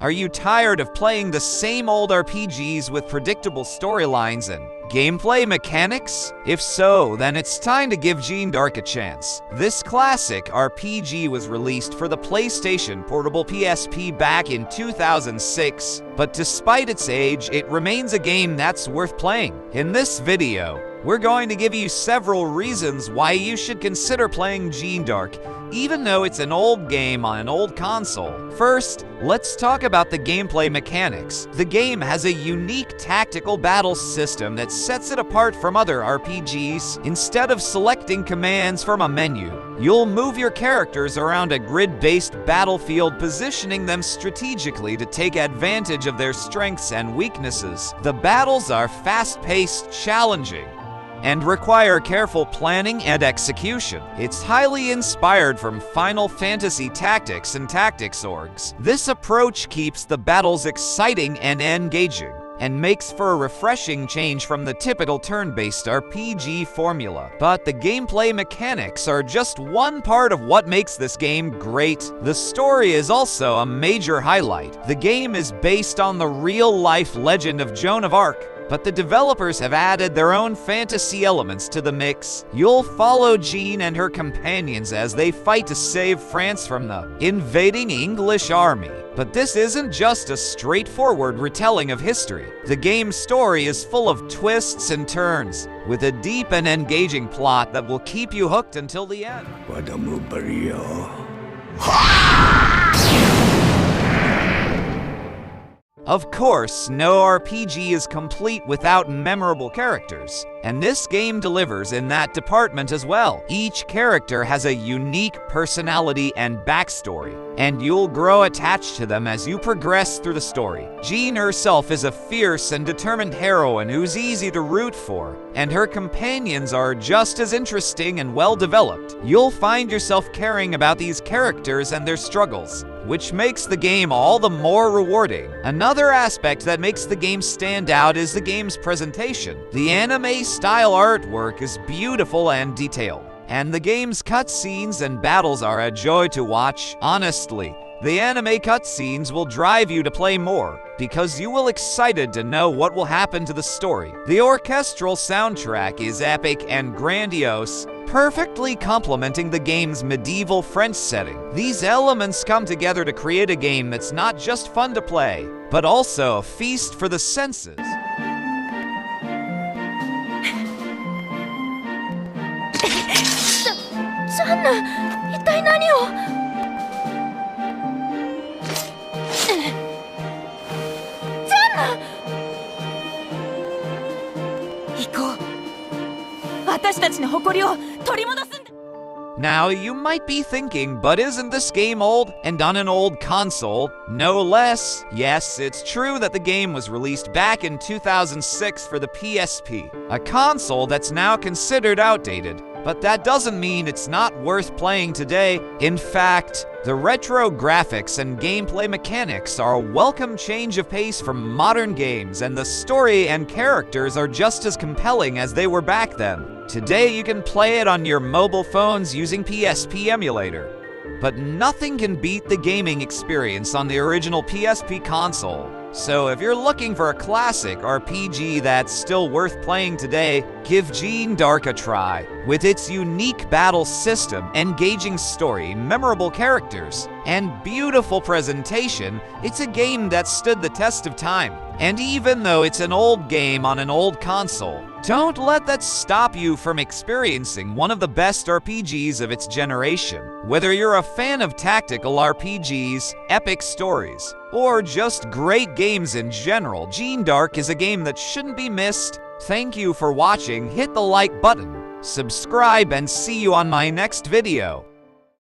Are you tired of playing the same old RPGs with predictable storylines and gameplay mechanics? If so, then it's time to give Jeanne d'Arc a chance. This classic RPG was released for the PlayStation Portable PSP back in 2006, but despite its age, it remains a game that's worth playing. In this video, we're going to give you several reasons why you should consider playing Jeanne d'Arc, even though it's an old game on an old console. First, let's talk about the gameplay mechanics. The game has a unique tactical battle system that sets it apart from other RPGs. Instead of selecting commands from a menu, you'll move your characters around a grid-based battlefield, positioning them strategically to take advantage of their strengths and weaknesses. The battles are fast-paced, challenging, and require careful planning and execution. It's highly inspired from Final Fantasy Tactics and Tactics orgs. This approach keeps the battles exciting and engaging, and makes for a refreshing change from the typical turn-based RPG formula. But the gameplay mechanics are just one part of what makes this game great. The story is also a major highlight. The game is based on the real-life legend of Joan of Arc, but the developers have added their own fantasy elements to the mix. You'll follow Jeanne and her companions as they fight to save France from the invading English army. But this isn't just a straightforward retelling of history. The game's story is full of twists and turns, with a deep and engaging plot that will keep you hooked until the end. Of course, no RPG is complete without memorable characters, and this game delivers in that department as well. Each character has a unique personality and backstory, and you'll grow attached to them as you progress through the story. Jeanne herself is a fierce and determined heroine who's easy to root for, and her companions are just as interesting and well-developed. You'll find yourself caring about these characters and their struggles, which makes the game all the more rewarding. Another aspect that makes the game stand out is the game's presentation. The anime-style artwork is beautiful and detailed, and the game's cutscenes and battles are a joy to watch. Honestly, the anime cutscenes will drive you to play more, because you will excited to know what will happen to the story. The orchestral soundtrack is epic and grandiose, perfectly complementing the game's medieval French setting. These elements come together to create a game that's not just fun to play, but also a feast for the senses. Jeanne, 一体何を? Jeanne! 行こう。私たちの誇りを取り戻すんだ。 Now, you might be thinking, but isn't this game old and on an old console? No less. Yes, it's true that the game was released back in 2006 for the PSP, a console that's now considered outdated. But that doesn't mean it's not worth playing today. In fact, the retro graphics and gameplay mechanics are a welcome change of pace from modern games, and the story and characters are just as compelling as they were back then. Today you can play it on your mobile phones using PSP emulator, but nothing can beat the gaming experience on the original PSP console. So if you're looking for a classic RPG that's still worth playing today, give Jeanne d'Arc a try. With its unique battle system, engaging story, memorable characters, and beautiful presentation, it's a game that stood the test of time. And even though it's an old game on an old console, don't let that stop you from experiencing one of the best RPGs of its generation. Whether you're a fan of tactical RPGs, epic stories, or just great games in general, Jeanne d'Arc is a game that shouldn't be missed. Thank you for watching. Hit the like button, subscribe, and see you on my next video.